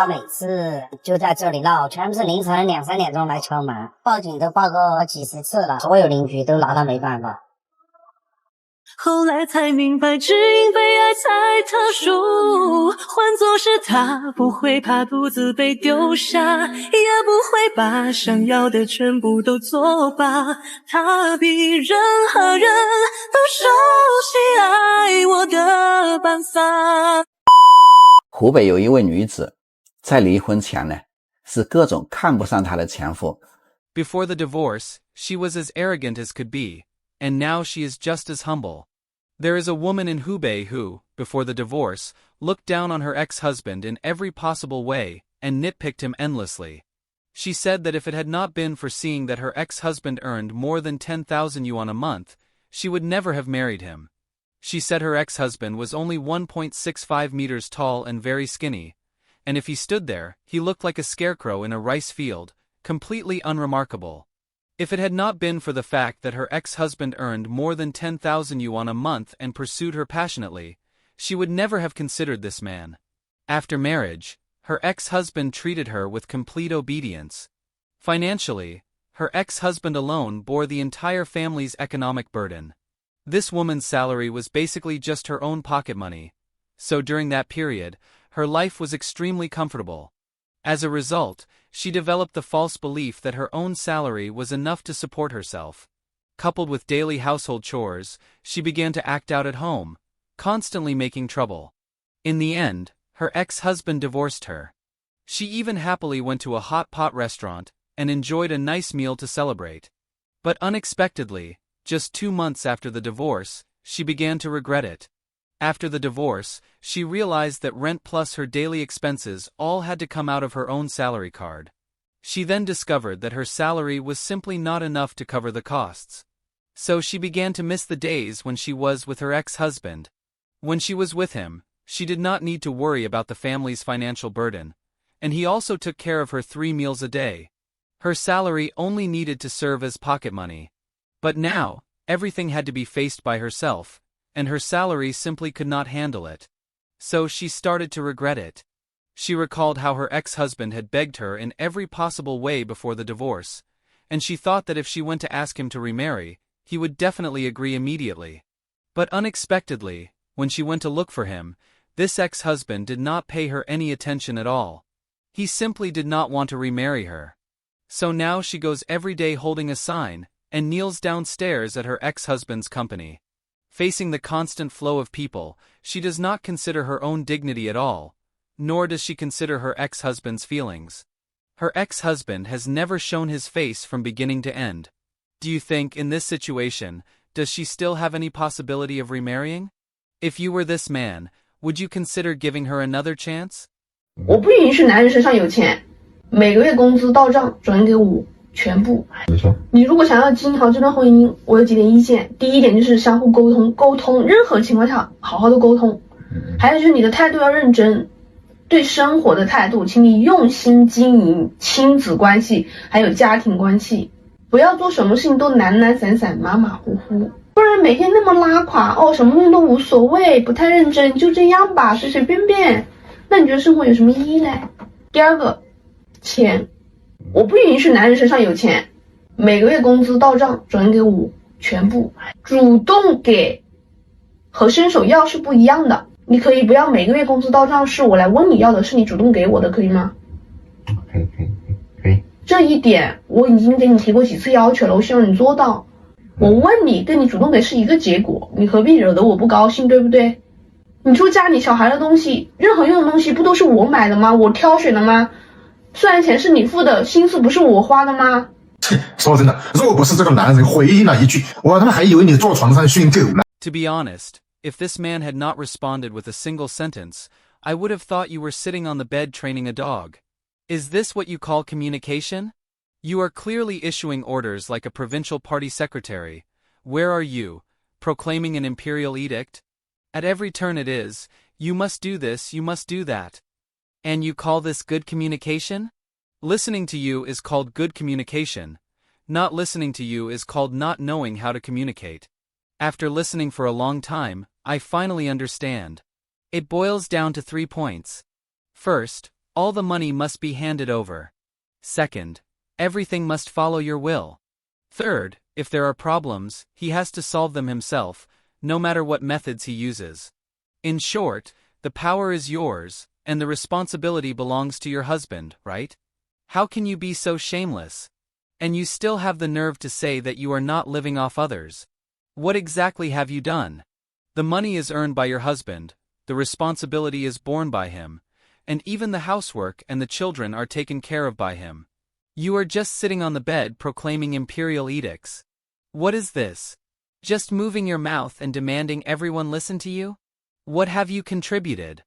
他每次就在这里闹，全部是凌晨2、3点钟来敲门，报警都报过几十次了，所有邻居都拿他没办法。后来才明白，只因被爱太特殊，换作是他不会怕独自被丢下，也不会把想要的全部都作罢。他比任何人都熟悉爱我的办法。湖北有一位女子，在离婚前呢，是各种看不上她的前夫。 Before the divorce, she was as arrogant as could be, and now she is just as humble. There is a woman in Hubei who, before the divorce, looked down on her ex-husband in every possible way and nitpicked him endlessly. She said that if it had not been for seeing that her ex-husband earned more than 10,000 yuan a month, she would never have married him. She said her ex-husband was only 1.65 meters tall and very skinny, and if he stood there, he looked like a scarecrow in a rice field, completely unremarkable. If it had not been for the fact that her ex-husband earned more than 10,000 yuan a month and pursued her passionately, she would never have considered this man. After marriage, her ex-husband treated her with complete obedience. Financially, her ex-husband alone bore the entire family's economic burden. This woman's salary was basically just her own pocket money, so during that period, her life was extremely comfortable. As a result, she developed the false belief that her own salary was enough to support herself. Coupled with daily household chores, she began to act out at home, constantly making trouble. In the end, her ex-husband divorced her. She even happily went to a hot pot restaurant and enjoyed a nice meal to celebrate. But unexpectedly, just 2 months after the divorce, she began to regret it. After the divorce, she realized that rent plus her daily expenses all had to come out of her own salary card. She then discovered that her salary was simply not enough to cover the costs. So she began to miss the days when she was with her ex-husband. When she was with him, she did not need to worry about the family's financial burden, and he also took care of her 3 meals a day. Her salary only needed to serve as pocket money. But now, everything had to be faced by herself, and her salary simply could not handle it. So she started to regret it. She recalled how her ex-husband had begged her in every possible way before the divorce, and she thought that if she went to ask him to remarry, he would definitely agree immediately. But unexpectedly, when she went to look for him, this ex-husband did not pay her any attention at all. He simply did not want to remarry her. So now she goes every day holding a sign, and kneels downstairs at her ex-husband's company. Facing the constant flow of people, she does not consider her own dignity at all, nor does she consider her ex-husband's feelings. Her ex-husband has never shown his face from beginning to end. Do you think, in this situation, does she still have any possibility of remarrying? If you were this man, would you consider giving her another chance? 我不允许男人身上有钱，每个月工资到账转给我。全部。你如果想要经营好这段婚姻，我有几点意见。第一点就是相互沟通，任何情况下好好的沟通。还有就是你的态度要认真，对生活的态度，请你用心经营亲子关系，还有家庭关系，不要做什么事情都懒散散、马马虎虎，不然每天那么拉垮哦，什么东西都无所谓，不太认真，就这样吧，随随便便，那你觉得生活有什么意义呢？第二个，钱。我不允许男人身上有钱，每个月工资到账转给我，全部。主动给和伸手要是不一样的，你可以不要每个月工资到账是我来问你要的，是你主动给我的，可以吗？可以。这一点我已经给你提过几次要求了，我希望你做到。我问你跟你主动给是一个结果，你何必惹得我不高兴，对不对？你说家里小孩的东西，任何用的东西不都是我买的吗？我挑选的吗？虽然钱是你付的，心思不是我花的吗？说真的，如果不是这个男人回应了一句，我他妈还以为你坐床上训狗呢。 To be honest, if this man had not responded with a single sentence, I would have thought you were sitting on the bed training a dog. Is this what you call communication? You are clearly issuing orders like a provincial party secretary. Where are you? Proclaiming an imperial edict? At every turn it is, you must do this, you must do that. And you call this good communication? Listening to you is called good communication. Not listening to you is called not knowing how to communicate. After listening for a long time, I finally understand. It boils down to 3 points. First, All the money must be handed over. Second, everything must follow your will. Third, if there are problems, he has to solve them himself, no matter what methods he uses. In short, the power is yours, and the responsibility belongs to your husband, right? How can you be so shameless? And you still have the nerve to say that you are not living off others. What exactly have you done? The money is earned by your husband, the responsibility is borne by him, and even the housework and the children are taken care of by him. You are just sitting on the bed proclaiming imperial edicts. What is this? Just moving your mouth and demanding everyone listen to you? What have you contributed?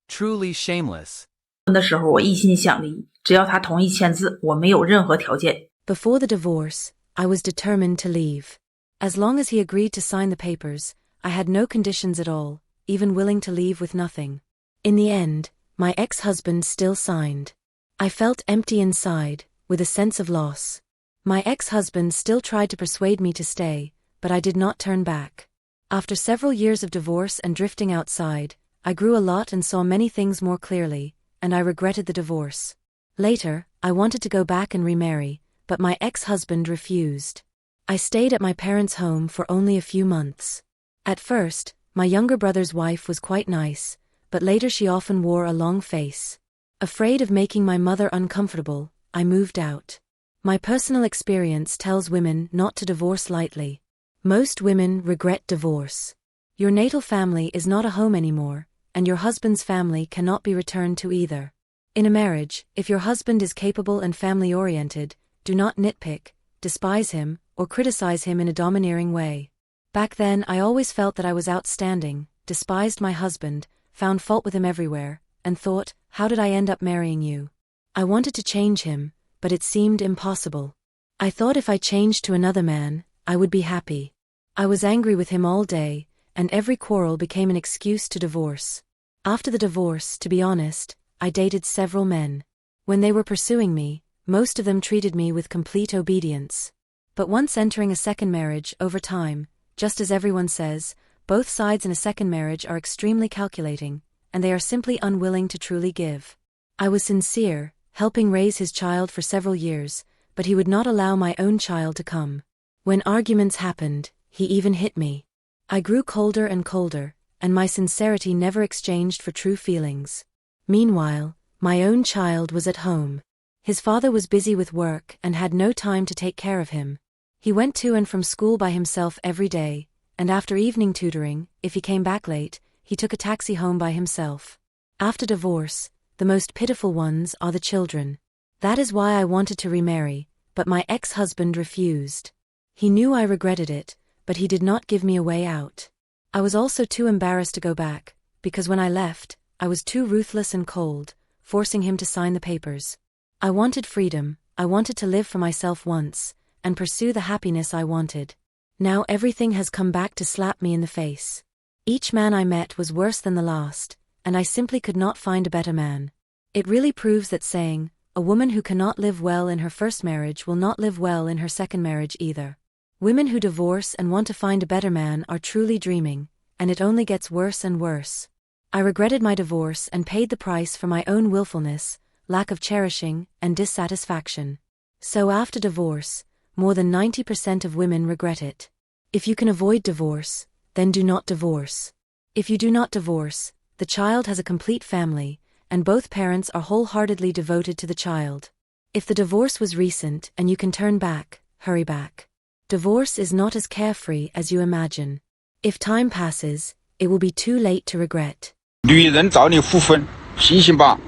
Truly shameless. 的时候我一心想离，只要他同意签字，我没有任何条件。 Before the divorce, I was determined to leave. As long as he agreed to sign the papers, I had no conditions at all, even willing to leave with nothing. In the end, my ex-husband still signed. I felt empty inside, with a sense of loss. My ex-husband still tried to persuade me to stay, but I did not turn back. After several years of divorce and drifting outside, I grew a lot and saw many things more clearly, and I regretted the divorce. Later, I wanted to go back and remarry, but my ex-husband refused. I stayed at my parents' home for only a few months. At first, my younger brother's wife was quite nice, but later she often wore a long face. Afraid of making my mother uncomfortable, I moved out. My personal experience tells women not to divorce lightly. Most women regret divorce. Your natal family is not a home anymore, and your husband's family cannot be returned to either. In a marriage, if your husband is capable and family-oriented, do not nitpick, despise him, or criticize him in a domineering way. Back then I always felt that I was outstanding, despised my husband, found fault with him everywhere, and thought, how did I end up marrying you? I wanted to change him, but it seemed impossible. I thought if I changed to another man, I would be happy. I was angry with him all day, and every quarrel became an excuse to divorce. After the divorce, to be honest, I dated several men. When they were pursuing me, most of them treated me with complete obedience. But once entering a second marriage, over time, just as everyone says, both sides in a second marriage are extremely calculating, and they are simply unwilling to truly give. I was sincere, helping raise his child for several years, but he would not allow my own child to come. When arguments happened, he even hit me. I grew colder and colder, and my sincerity never exchanged for true feelings. Meanwhile, my own child was at home. His father was busy with work and had no time to take care of him. He went to and from school by himself every day, and after evening tutoring, if he came back late, he took a taxi home by himself. After divorce, the most pitiful ones are the children. That is why I wanted to remarry, but my ex-husband refused. He knew I regretted it, but he did not give me a way out. I was also too embarrassed to go back, because when I left, I was too ruthless and cold, forcing him to sign the papers. I wanted freedom, I wanted to live for myself once, and pursue the happiness I wanted. Now everything has come back to slap me in the face. Each man I met was worse than the last, and I simply could not find a better man. It really proves that saying, a woman who cannot live well in her first marriage will not live well in her second marriage either. Women who divorce and want to find a better man are truly dreaming, and it only gets worse and worse. I regretted my divorce and paid the price for my own willfulness, lack of cherishing, and dissatisfaction. So after divorce, more than 90% of women regret it. If you can avoid divorce, then do not divorce. If you do not divorce, the child has a complete family, and both parents are wholeheartedly devoted to the child. If the divorce was recent and you can turn back, hurry back. Divorce is not as carefree as you imagine. If time passes, it will be too late to regret. 女人找你复婚，醒醒吧！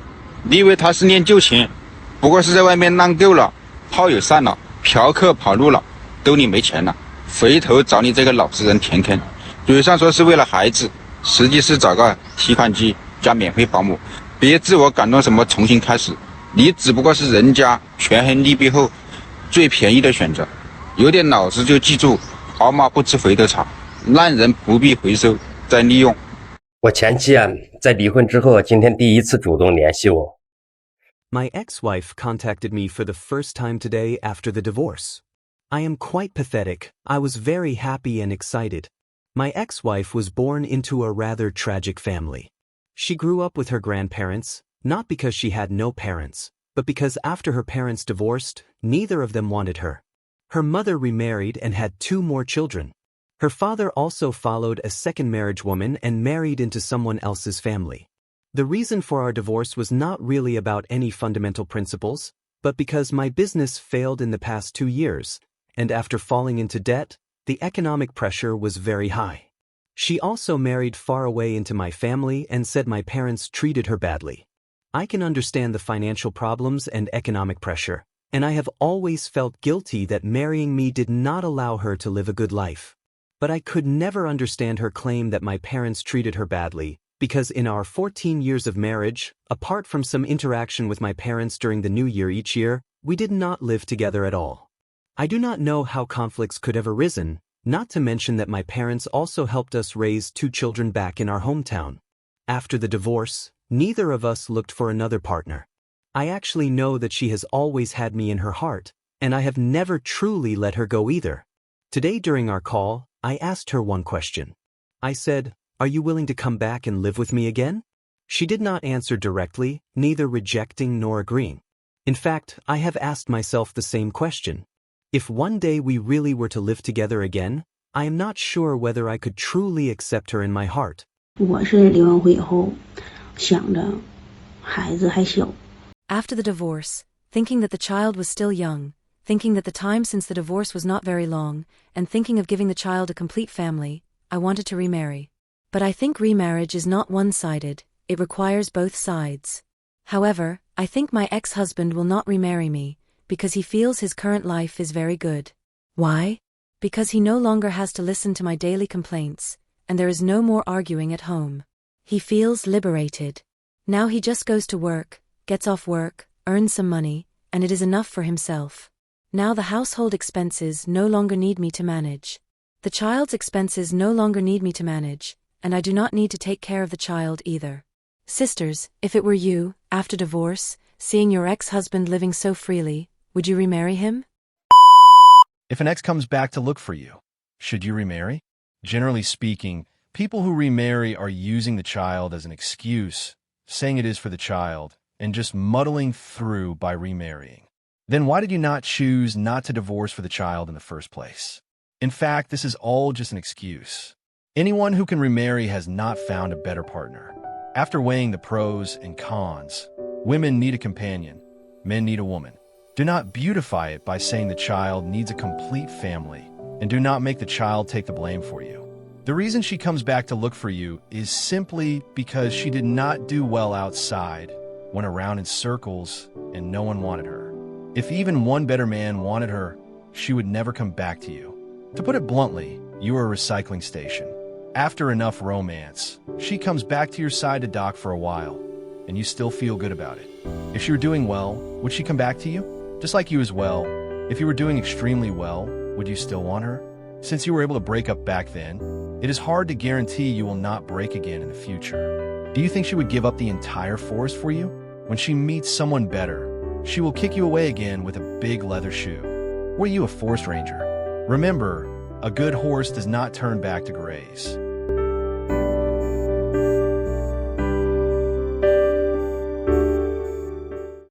你以为她是念旧情，不过是在外面浪够了，炮友散了，嫖客跑路了，兜里没钱了，回头找你这个老实人填坑。嘴上说是为了孩子，实际是找个提款机加免费保姆。别自我感动什么重新开始，你只不过是人家权衡利弊后最便宜的选择。有点脑子就记住，好马不吃回头草，烂人不必回收再利用。我前妻在离婚之后，今天第一次主动联系我。My ex-wife contacted me for the first time today after the divorce. I am quite pathetic. I was very happy and excited. My ex-wife was born into a rather tragic family. She grew up with her grandparents, Not because she had no parents, but because after her parents divorced, neither of them wanted her. Her mother remarried and had 2 more children. Her father also followed a second marriage woman and married into someone else's family. The reason for our divorce was not really about any fundamental principles, but because my business failed in the past 2 years, and after falling into debt, the economic pressure was very high. She also married far away into my family and said my parents treated her badly. I can understand the financial problems and economic pressure, and I have always felt guilty that marrying me did not allow her to live a good life. But I could never understand her claim that my parents treated her badly, because in our 14 years of marriage, apart from some interaction with my parents during the New Year each year, we did not live together at all. I do not know how conflicts could have arisen, not to mention that my parents also helped us raise 2 children back in our hometown. After the divorce, neither of us looked for another partner. I actually know that she has always had me in her heart, and I have never truly let her go either. Today during our call, I asked her one question. I said, "Are you willing to come back and live with me again?" She did not answer directly, neither rejecting nor agreeing. In fact, I have asked myself the same question. If one day we really were to live together again, I am not sure whether I could truly accept her in my heart. 我是离完婚以后，想着孩子还小。 After the divorce, thinking that the child was still young, thinking that the time since the divorce was not very long, and thinking of giving the child a complete family, I wanted to remarry. But I think remarriage is not one-sided, it requires both sides. However, I think my ex-husband will not remarry me, because he feels his current life is very good. Why? Because he no longer has to listen to my daily complaints, and there is no more arguing at home. He feels liberated. Now he just goes to work, gets off work, earns some money, and it is enough for himself. Now the household expenses no longer need me to manage. The child's expenses no longer need me to manage, and I do not need to take care of the child either. Sisters, if it were you, after divorce, seeing your ex-husband living so freely, would you remarry him? If an ex comes back to look for you, should you remarry? Generally speaking, people who remarry are using the child as an excuse, saying it is for the child, and just muddling through by remarrying. Then why did you not choose not to divorce for the child in the first place? In fact, this is all just an excuse. Anyone who can remarry has not found a better partner. After weighing the pros and cons, women need a companion, men need a woman. Do not beautify it by saying the child needs a complete family, and do not make the child take the blame for you. The reason she comes back to look for you is simply because she did not do well outside, went around in circles, and no one wanted her. If even one better man wanted her, she would never come back to you. To put it bluntly, you are a recycling station. After enough romance, she comes back to your side to dock for a while, and you still feel good about it. If she were doing well, would she come back to you? Just like you as well. If you were doing extremely well, would you still want her? Since you were able to break up back then, it is hard to guarantee you will not break again in the future. Do you think she would give up the entire forest for you? When she meets someone better, she will kick you away again with a big leather shoe. Were you a forest ranger? Remember, a good horse does not turn back to graze.